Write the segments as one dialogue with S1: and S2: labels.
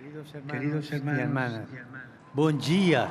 S1: queridos hermanos y hermanas, buen día.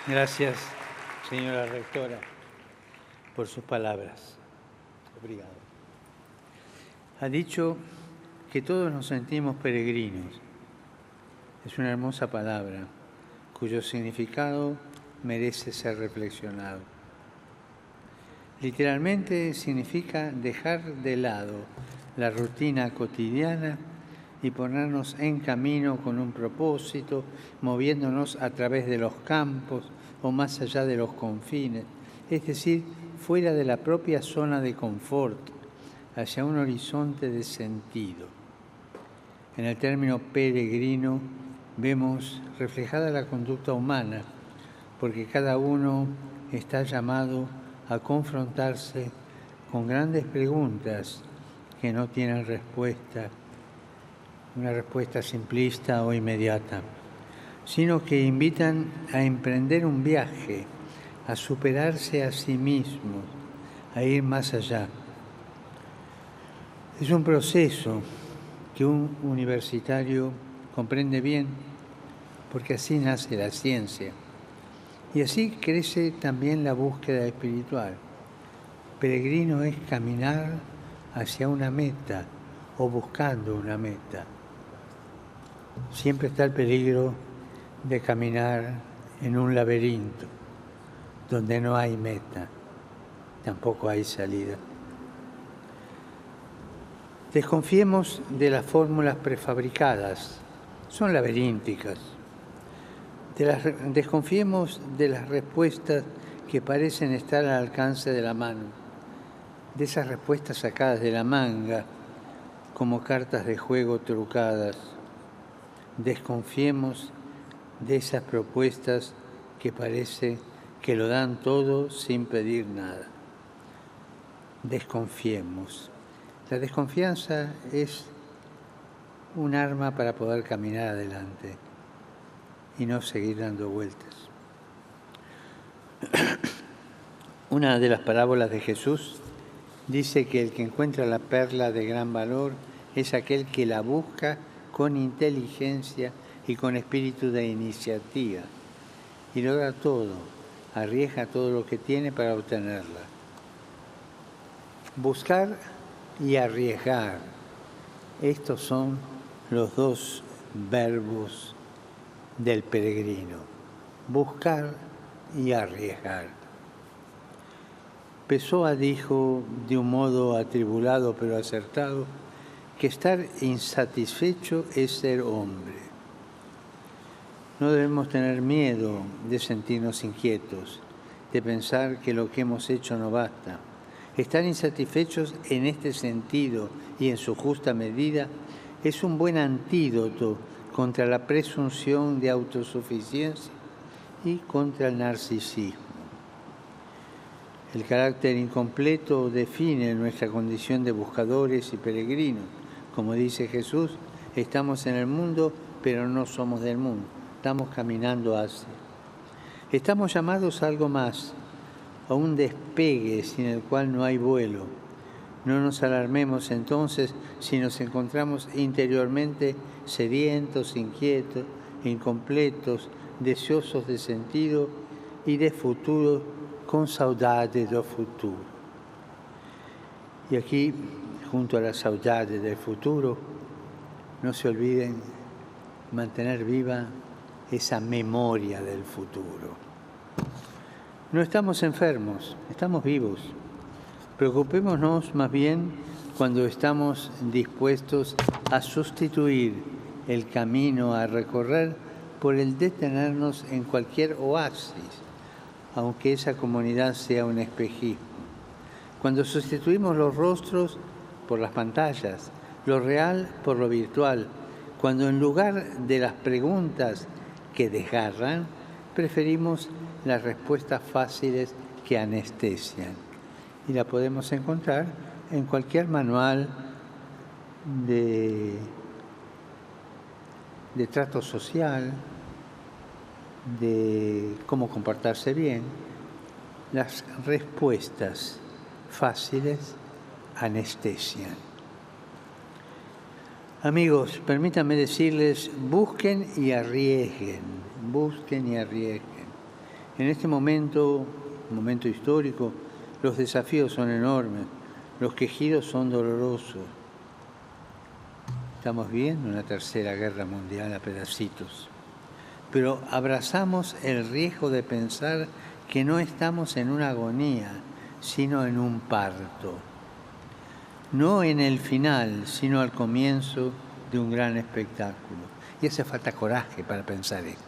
S1: Gracias, señora rectora, por sus palabras. Obrigado. Ha dicho que todos nos sentimos peregrinos. Es una hermosa palabra cuyo significado merece ser reflexionado. Literalmente significa dejar de lado la rutina cotidiana y ponernos en camino con un propósito, moviéndonos a través de los campos o más allá de los confines, es decir, fuera de la propia zona de confort, hacia un horizonte de sentido. En el término peregrino vemos reflejada la conducta humana, porque cada uno está llamado a confrontarse con grandes preguntas que no tienen respuesta, una respuesta simplista o inmediata, sino que invitan a emprender un viaje, a superarse a sí mismos, a ir más allá. Es un proceso que un universitario comprende bien, porque así nace la ciencia. Y así crece también la búsqueda espiritual. Peregrino es caminar hacia una meta o buscando una meta. Siempre está el peligro de caminar en un laberinto donde no hay meta, tampoco hay salida. Desconfiemos de las fórmulas prefabricadas, son laberínticas. Desconfiemos de las respuestas que parecen estar al alcance de la mano, de esas respuestas sacadas de la manga, como cartas de juego trucadas. Desconfiemos de esas propuestas que parece que lo dan todo sin pedir nada. Desconfiemos. La desconfianza es un arma para poder caminar adelante y no seguir dando vueltas. Una de las parábolas de Jesús dice que el que encuentra la perla de gran valor es aquel que la busca con inteligencia y con espíritu de iniciativa y logra todo, arriesga todo lo que tiene para obtenerla. Buscar y arriesgar, estos son los dos verbos del peregrino, buscar y arriesgar. Pessoa dijo de un modo atribulado pero acertado que estar insatisfecho es ser hombre. No debemos tener miedo de sentirnos inquietos, de pensar que lo que hemos hecho no basta. Estar insatisfechos en este sentido y en su justa medida es un buen antídoto contra la presunción de autosuficiencia y contra el narcisismo. El carácter incompleto define nuestra condición de buscadores y peregrinos. Como dice Jesús, estamos en el mundo, pero no somos del mundo. Estamos caminando hacia. Estamos llamados a algo más, a un despegue sin el cual no hay vuelo. No nos alarmemos entonces si nos encontramos interiormente sedientos, inquietos, incompletos, deseosos de sentido y de futuro, con saudade do futuro. Y aquí, junto a la saudade del futuro, no se olviden mantener viva esa memoria del futuro. No estamos enfermos, estamos vivos. Preocupémonos más bien cuando estamos dispuestos a sustituir el camino a recorrer por el detenernos en cualquier oasis, aunque esa comunidad sea un espejismo. Cuando sustituimos los rostros por las pantallas, lo real por lo virtual, cuando en lugar de las preguntas que desgarran, preferimos las respuestas fáciles que anestesian. Y la podemos encontrar en cualquier manual de trato social, de cómo comportarse bien, las respuestas fáciles anestesian. Amigos, permítanme decirles, busquen y arriesguen, busquen y arriesguen. En este momento histórico, los desafíos son enormes, los quejidos son dolorosos. Estamos viendo una tercera guerra mundial a pedacitos, pero abrazamos el riesgo de pensar que no estamos en una agonía, sino en un parto. No en el final, sino al comienzo de un gran espectáculo. Y hace falta coraje para pensar esto.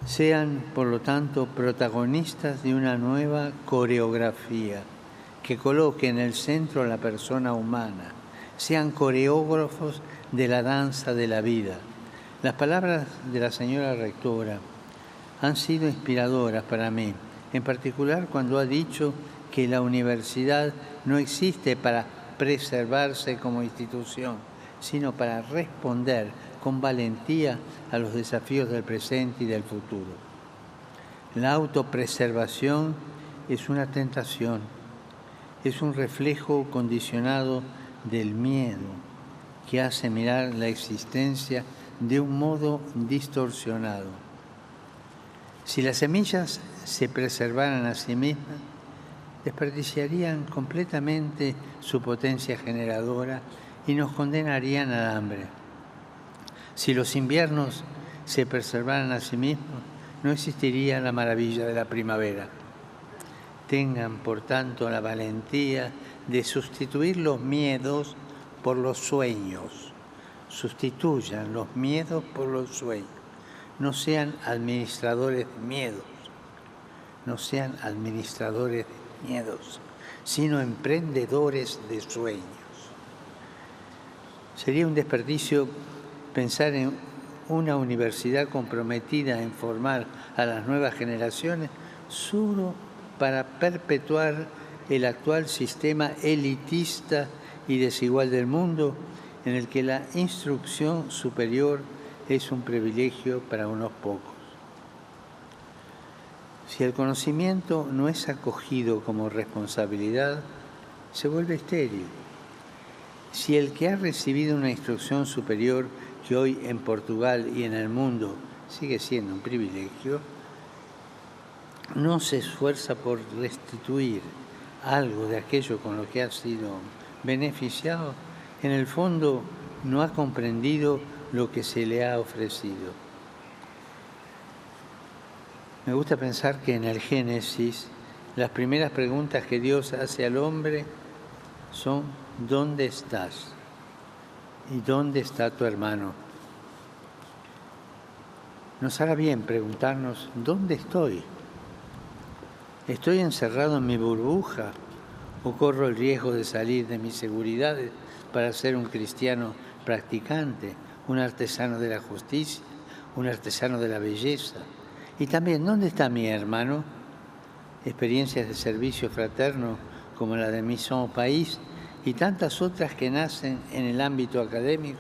S1: Sean, por lo tanto, protagonistas de una nueva coreografía que coloque en el centro a la persona humana. Sean coreógrafos de la danza de la vida. Las palabras de la señora rectora han sido inspiradoras para mí, en particular cuando ha dicho que la universidad no existe para preservarse como institución, sino para responder con valentía a los desafíos del presente y del futuro. La autopreservación es una tentación, es un reflejo condicionado del miedo que hace mirar la existencia de un modo distorsionado. Si las semillas se preservaran a sí mismas, desperdiciarían completamente su potencia generadora y nos condenarían al hambre. Si los inviernos se preservaran a sí mismos, no existiría la maravilla de la primavera. Tengan, por tanto, la valentía de sustituir los miedos por los sueños. Sustituyan los miedos por los sueños. No sean administradores de miedos. No sean administradores de miedos, sino emprendedores de sueños. Sería un desperdicio pensar en una universidad comprometida en formar a las nuevas generaciones solo para perpetuar el actual sistema elitista y desigual del mundo, en el que la instrucción superior es un privilegio para unos pocos. Si el conocimiento no es acogido como responsabilidad, se vuelve estéril. Si el que ha recibido una instrucción superior, que hoy en Portugal y en el mundo sigue siendo un privilegio, no se esfuerza por restituir algo de aquello con lo que ha sido beneficiado, en el fondo no ha comprendido lo que se le ha ofrecido. Me gusta pensar que en el Génesis las primeras preguntas que Dios hace al hombre son: ¿dónde estás? ¿Y dónde está tu hermano? Nos hará bien preguntarnos: ¿dónde estoy? ¿Estoy encerrado en mi burbuja o corro el riesgo de salir de mis seguridades para ser un cristiano practicante, un artesano de la justicia, un artesano de la belleza? Y también, ¿dónde está mi hermano? Experiencias de servicio fraterno como la de Mission País y tantas otras que nacen en el ámbito académico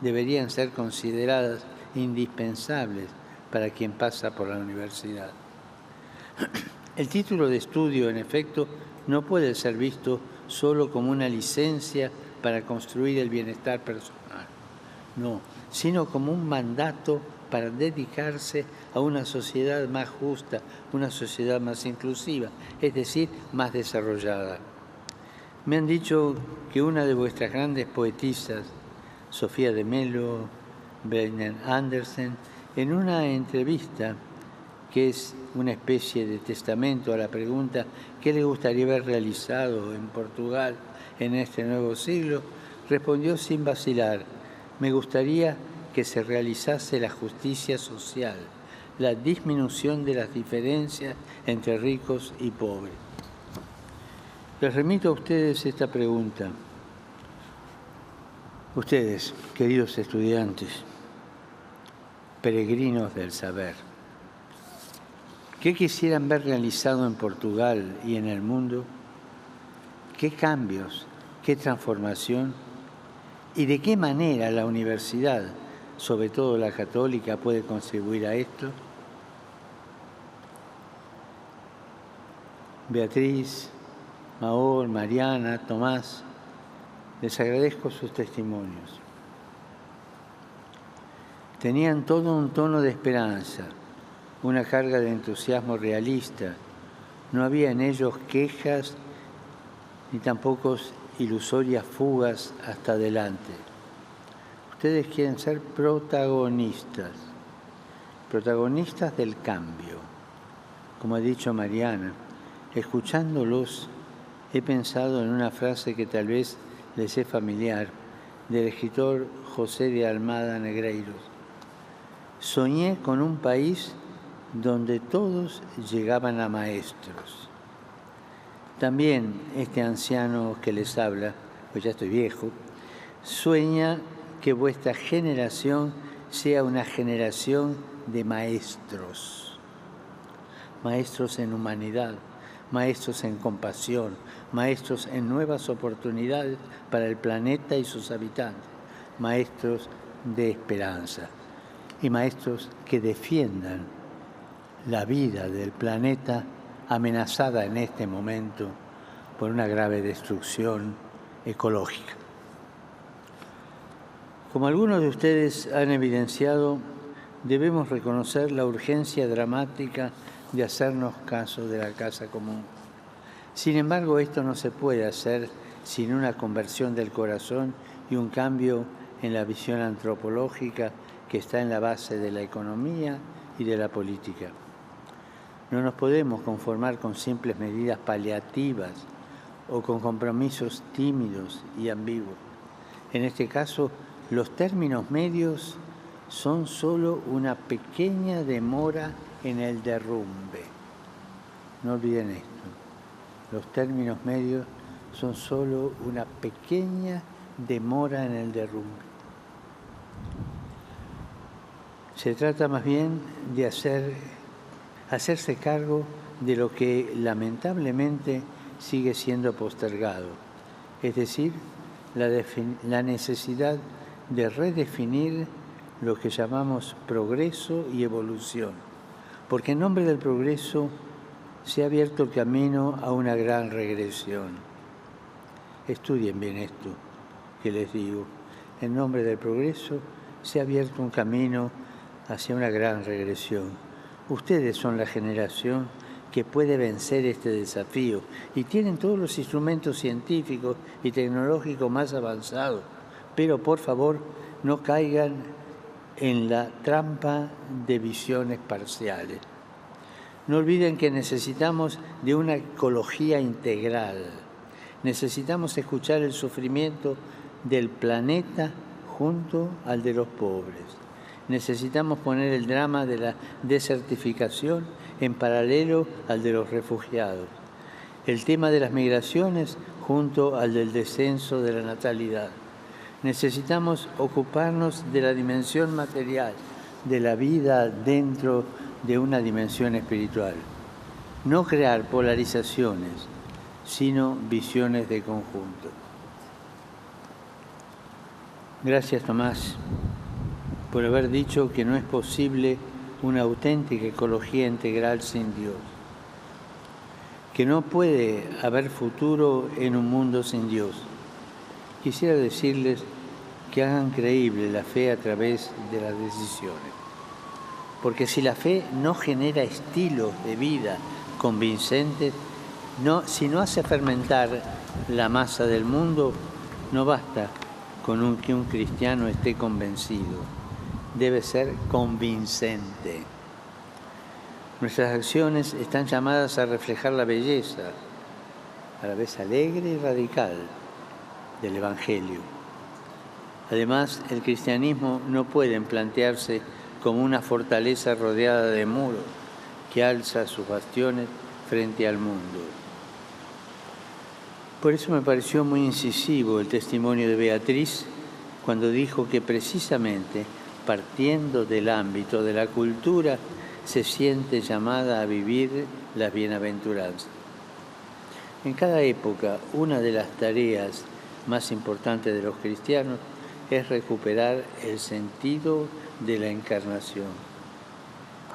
S1: deberían ser consideradas indispensables para quien pasa por la universidad. El título de estudio, en efecto, no puede ser visto solo como una licencia para construir el bienestar personal, no, sino como un mandato para dedicarse a una sociedad más justa, una sociedad más inclusiva, es decir, más desarrollada. Me han dicho que una de vuestras grandes poetisas, Sofía de Mello, Brandon Andersen, en una entrevista que es una especie de testamento a la pregunta ¿qué le gustaría ver realizado en Portugal en este nuevo siglo?, respondió sin vacilar: me gustaría que se realizase la justicia social, la disminución de las diferencias entre ricos y pobres. Les remito a ustedes esta pregunta. Ustedes, queridos estudiantes, peregrinos del saber, ¿qué quisieran ver realizado en Portugal y en el mundo? ¿Qué cambios, qué transformación y de qué manera la universidad, sobre todo la católica, puede contribuir a esto? Beatriz, Maor, Mariana, Tomás, les agradezco sus testimonios. Tenían todo un tono de esperanza, una carga de entusiasmo realista. No había en ellos quejas ni tampoco ilusorias fugas hasta adelante. Ustedes quieren ser protagonistas del cambio. Como ha dicho Mariana, escuchándolos, he pensado en una frase que tal vez les es familiar, del escritor José de Almada Negreiros. Soñé con un país donde todos llegaban a maestros. También este anciano que les habla, pues ya estoy viejo, sueña que vuestra generación sea una generación de maestros. Maestros en humanidad, maestros en compasión, maestros en nuevas oportunidades para el planeta y sus habitantes, maestros de esperanza y maestros que defiendan la vida del planeta amenazada en este momento por una grave destrucción ecológica. Como algunos de ustedes han evidenciado, debemos reconocer la urgencia dramática de hacernos caso de la casa común. Sin embargo, esto no se puede hacer sin una conversión del corazón y un cambio en la visión antropológica que está en la base de la economía y de la política. No nos podemos conformar con simples medidas paliativas o con compromisos tímidos y ambiguos. En este caso, los términos medios son solo una pequeña demora en el derrumbe. No olviden esto. Los términos medios son solo una pequeña demora en el derrumbe. Se trata más bien de hacerse cargo de lo que lamentablemente sigue siendo postergado, es decir, la necesidad de redefinir lo que llamamos progreso y evolución, porque en nombre del progreso se ha abierto el camino a una gran regresión. Estudien bien esto que les digo. En nombre del progreso se ha abierto un camino hacia una gran regresión. Ustedes son la generación que puede vencer este desafío y tienen todos los instrumentos científicos y tecnológicos más avanzados, pero por favor no caigan en la trampa de visiones parciales. No olviden que necesitamos de una ecología integral. Necesitamos escuchar el sufrimiento del planeta junto al de los pobres. Necesitamos poner el drama de la desertificación en paralelo al de los refugiados. El tema de las migraciones junto al del descenso de la natalidad. Necesitamos ocuparnos de la dimensión material, de la vida dentro de una dimensión espiritual. No crear polarizaciones, sino visiones de conjunto. Gracias, Tomás, por haber dicho que no es posible una auténtica ecología integral sin Dios, que no puede haber futuro en un mundo sin Dios. Quisiera decirles que hagan creíble la fe a través de las decisiones, porque si la fe no genera estilos de vida convincentes, si no hace fermentar la masa del mundo, no basta con que un cristiano esté convencido. Debe ser convincente. Nuestras acciones están llamadas a reflejar la belleza, a la vez alegre y radical, del Evangelio. Además, el cristianismo no puede plantearse como una fortaleza rodeada de muros que alza sus bastiones frente al mundo. Por eso me pareció muy incisivo el testimonio de Beatriz cuando dijo que precisamente partiendo del ámbito de la cultura se siente llamada a vivir las bienaventuranzas. En cada época, una de las tareas más importantes de los cristianos es recuperar el sentido de la encarnación.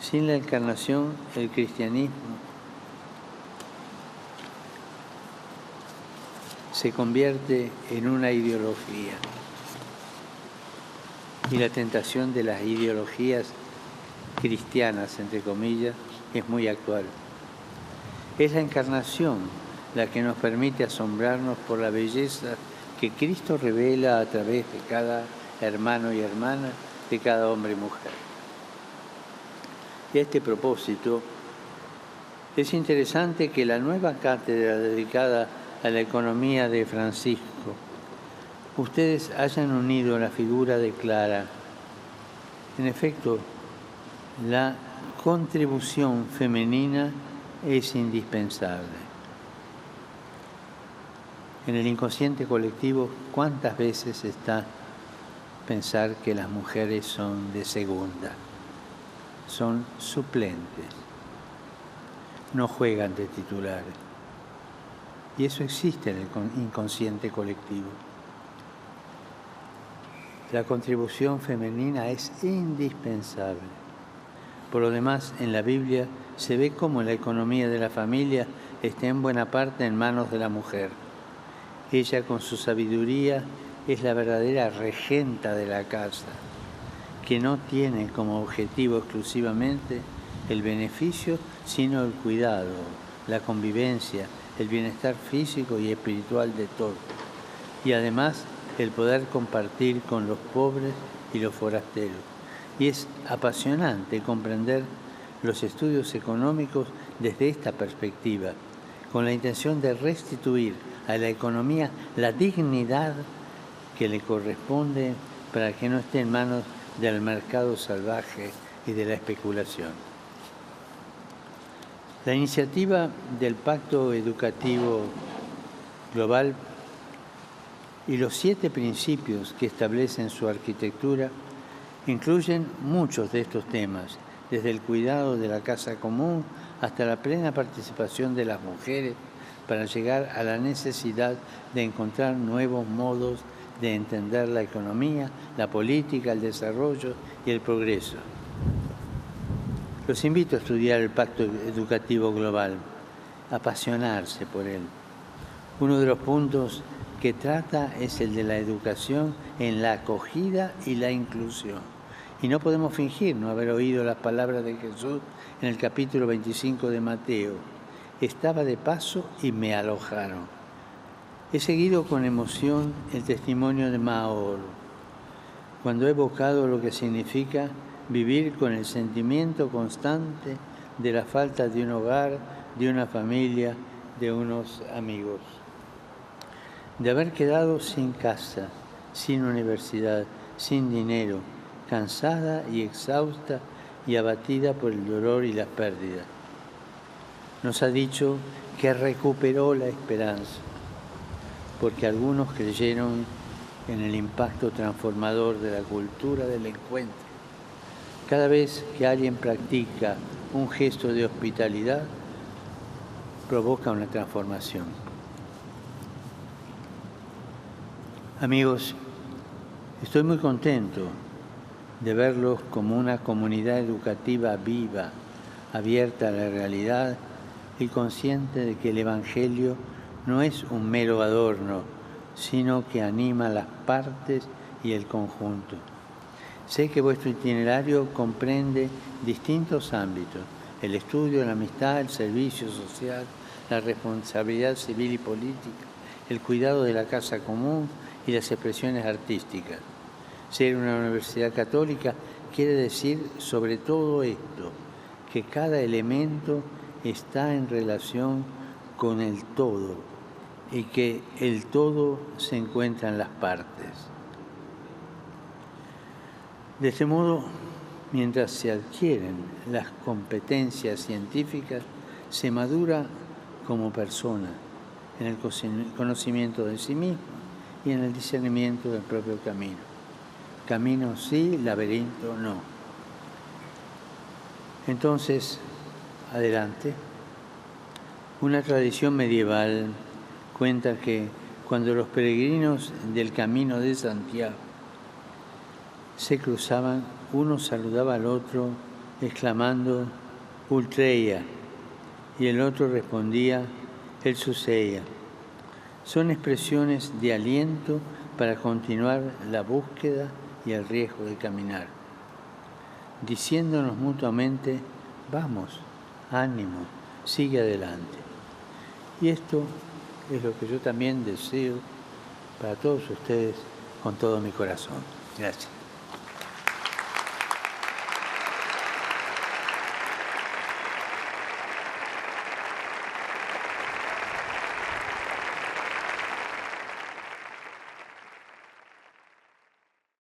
S1: Sin la encarnación, el cristianismo se convierte en una ideología. Y la tentación de las ideologías cristianas, entre comillas, es muy actual. Es la encarnación la que nos permite asombrarnos por la belleza que Cristo revela a través de cada hermano y hermana, de cada hombre y mujer. Y a este propósito, es interesante que la nueva cátedra dedicada a la economía de Francisco, ustedes hayan unido la figura de Clara. En efecto, la contribución femenina es indispensable. En el inconsciente colectivo, ¿cuántas veces está pensar que las mujeres son de segunda? Son suplentes, no juegan de titulares. Y eso existe en el inconsciente colectivo. La contribución femenina es indispensable. Por lo demás, en la Biblia se ve cómo la economía de la familia está en buena parte en manos de la mujer. Ella, con su sabiduría, es la verdadera regenta de la casa, que no tiene como objetivo exclusivamente el beneficio, sino el cuidado, la convivencia, el bienestar físico y espiritual de todos. Y además, el poder compartir con los pobres y los forasteros. Y es apasionante comprender los estudios económicos desde esta perspectiva, con la intención de restituir a la economía la dignidad que le corresponde para que no esté en manos del mercado salvaje y de la especulación. La iniciativa del Pacto Educativo Global y los 7 principios que establecen su arquitectura incluyen muchos de estos temas, desde el cuidado de la casa común hasta la plena participación de las mujeres para llegar a la necesidad de encontrar nuevos modos de entender la economía, la política, el desarrollo y el progreso. Los invito a estudiar el Pacto Educativo Global, a apasionarse por él. Uno de los puntos que trata es el de la educación en la acogida y la inclusión. Y no podemos fingir no haber oído las palabras de Jesús en el capítulo 25 de Mateo. Estaba de paso y me alojaron. He seguido con emoción el testimonio de Maor, cuando he evocado lo que significa vivir con el sentimiento constante de la falta de un hogar, de una familia, de unos amigos. De haber quedado sin casa, sin universidad, sin dinero, cansada y exhausta y abatida por el dolor y la pérdida. Nos ha dicho que recuperó la esperanza, porque algunos creyeron en el impacto transformador de la cultura del encuentro. Cada vez que alguien practica un gesto de hospitalidad, provoca una transformación. Amigos, estoy muy contento de verlos como una comunidad educativa viva, abierta a la realidad y consciente de que el Evangelio no es un mero adorno, sino que anima las partes y el conjunto. Sé que vuestro itinerario comprende distintos ámbitos: el estudio, la amistad, el servicio social, la responsabilidad civil y política, el cuidado de la casa común y las expresiones artísticas. Ser una universidad católica quiere decir sobre todo esto, que cada elemento está en relación con el todo y que el todo se encuentra en las partes. De este modo, mientras se adquieren las competencias científicas, se madura como persona en el conocimiento de sí mismo y en el discernimiento del propio camino. Camino sí, laberinto no. Entonces, adelante. Una tradición medieval cuenta que cuando los peregrinos del Camino de Santiago se cruzaban, uno saludaba al otro exclamando Ultreia y el otro respondía El Suseia. son expresiones de aliento para continuar la búsqueda y el riesgo de caminar, diciéndonos mutuamente, vamos, ánimo, sigue adelante. Y esto es lo que yo también deseo para todos ustedes con todo mi corazón. Gracias.